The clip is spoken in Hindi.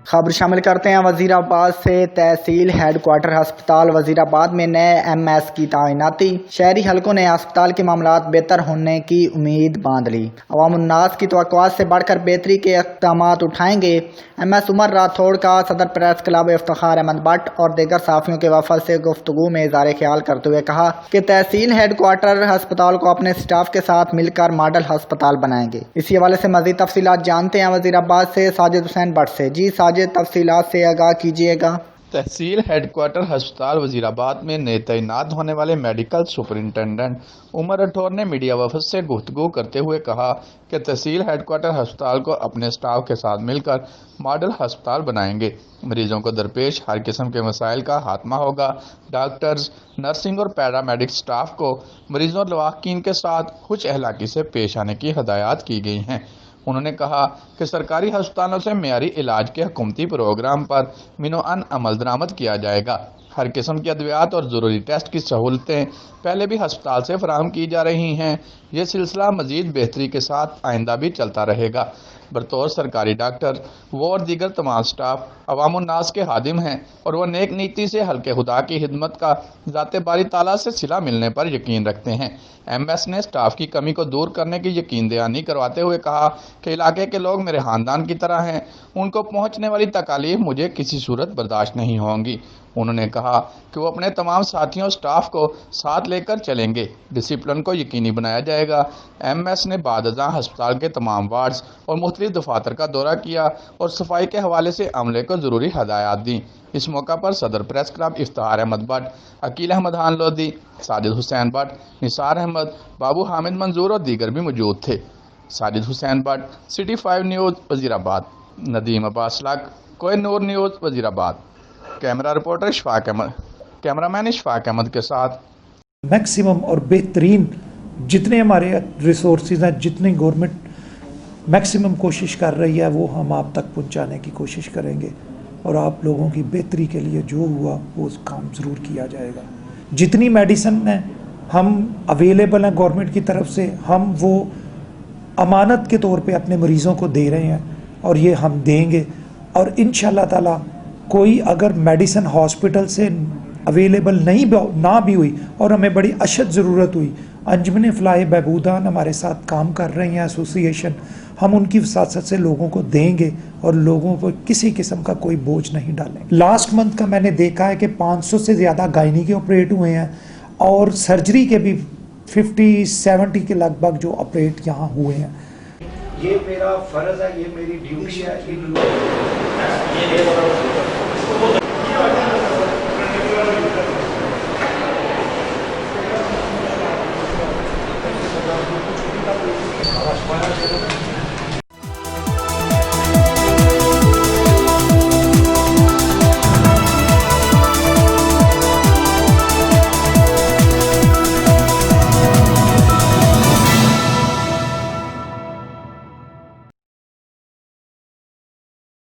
खबर शामिल करते हैं वजीराबाद से। तहसील हेडक्वार्टर अस्पताल वजीराबाद में नए एमएस की तैनाती। शहरी हलकों ने अस्पताल के मामलात बेहतर होने की उम्मीद बांध ली। अवामुन्नास की तवक्कुआत से बढ़कर बेहतरी के इक़दाम उठाएंगे। एमएस उमर राठौड़ का सदर प्रेस क्लब इफ्तिखार अहमद भट्ट और दीगर साफियों के वफद से गुफ्तगू में इज़हार ख्याल करते हुए कहा कि तहसील हेडक्वार्टर अस्पताल को अपने स्टाफ के साथ मिलकर मॉडल अस्पताल बनाएंगे। इसी हवाले से मज़ीद तफसीलात जानते हैं वजीराबाद से साजिद हुसैन भट्ट से। जी साजिद, तफसीलात से आगाह कीजिएगा। तहसील हेडक्वार्टर अस्पताल वजीराबाद में नए तैनात होने वाले मेडिकल सुपरिंटेंडेंट उमर राठौर ने मीडिया वफद से गुफ्तगू करते हुए कहा कि तहसील हेडक्वार्टर अस्पताल को अपने स्टाफ के साथ मिलकर मॉडल अस्पताल बनाएंगे। मरीजों को दरपेश हर किस्म के मसाइल का खात्मा होगा। डॉक्टर्स, नर्सिंग और पैरामेडिक स्टाफ को मरीजों और लवाहकीन के साथ कुछ अखलाकी से पेश आने की हदायत की गई हैं। उन्होंने कहा कि सरकारी अस्पतालों से मेयारी इलाज के हुकूमती प्रोग्राम पर मिनोअन अमल दरामद किया जाएगा। हर किस्म की अद्वियात और ज़रूरी टेस्ट की सहूलतें पहले भी अस्पताल से फराहम की जा रही हैं। ये सिलसिला मज़ीद बेहतरी के साथ आइंदा भी चलता रहेगा। बतौर सरकारी डॉक्टर वो और दीगर तमाम स्टाफ अवामुन्नास के हादिम हैं और वह नेक नीति से हल्के खुदा की खिदमत का ज़ाते बारी ताला से सिला मिलने पर यकीन रखते हैं। एमएस ने स्टाफ की कमी को दूर करने की यकीन दहानी करवाते हुए कहा कि इलाके के लोग मेरे ख़ानदान की तरह हैं, उनको पहुँचने वाली तकालीफ मुझे किसी सूरत बर्दाश्त नहीं होंगी। उन्होंने कहा कि वो अपने तमाम साथियों स्टाफ को साथ लेकर चलेंगे। डिसिप्लिन को यकीनी बनाया जाएगा। एमएस ने बादशाह अस्पताल के तमाम वार्ड्स और मुख्तलिफ दफातर का दौरा किया और सफाई के हवाले से अमले को ज़रूरी हदायत दी। इस मौका पर सदर प्रेस क्लब इफ्तिखार अहमद भट्ट, अकील अहमद खान लोधी, साजिद हुसैन भट्ट, निसार अहमद, बाबू हामिद मंजूर और दीगर भी मौजूद थे। Sajid Hussain Bhatt, City 5 News Wazirabad. Nadeem Abbas Lak, Kohinoor News Wazirabad. Camera reporter Ishfaq Ahmed, cameraman Ishfaq Ahmed के साथ। मैक्सिमम और बेहतरीन जितने हमारे रिसोर्सेज हैं, जितनी गवर्नमेंट मैक्सिमम कोशिश कर रही है वो हम आप तक पहुंचाने की कोशिश करेंगे और आप लोगों की बेहतरी के लिए जो हुआ वो उस काम ज़रूर किया जाएगा। जितनी मेडिसिन है हम अवेलेबल हैं गवर्नमेंट की तरफ से, हम वो अमानत के तौर पे अपने मरीज़ों को दे रहे हैं और ये हम देंगे। और इंशाल्लाह ताला कोई अगर मेडिसिन हॉस्पिटल से अवेलेबल ना भी हुई और हमें बड़ी अशद ज़रूरत हुई, अंजुमन फलाह बहबूदान हमारे साथ काम कर रही हैं एसोसिएशन, हम उनकी वसात से लोगों को देंगे और लोगों पर किसी किस्म का कोई बोझ नहीं डालेंगे। लास्ट मंथ का मैंने देखा है कि 500 से ज़्यादा गायनी के ऑपरेट हुए हैं और सर्जरी के भी 50-70 के लगभग जो ऑपरेट यहाँ हुए हैं। ये मेरा फ़र्ज़ है, ये मेरी ड्यूटी है। Gracias.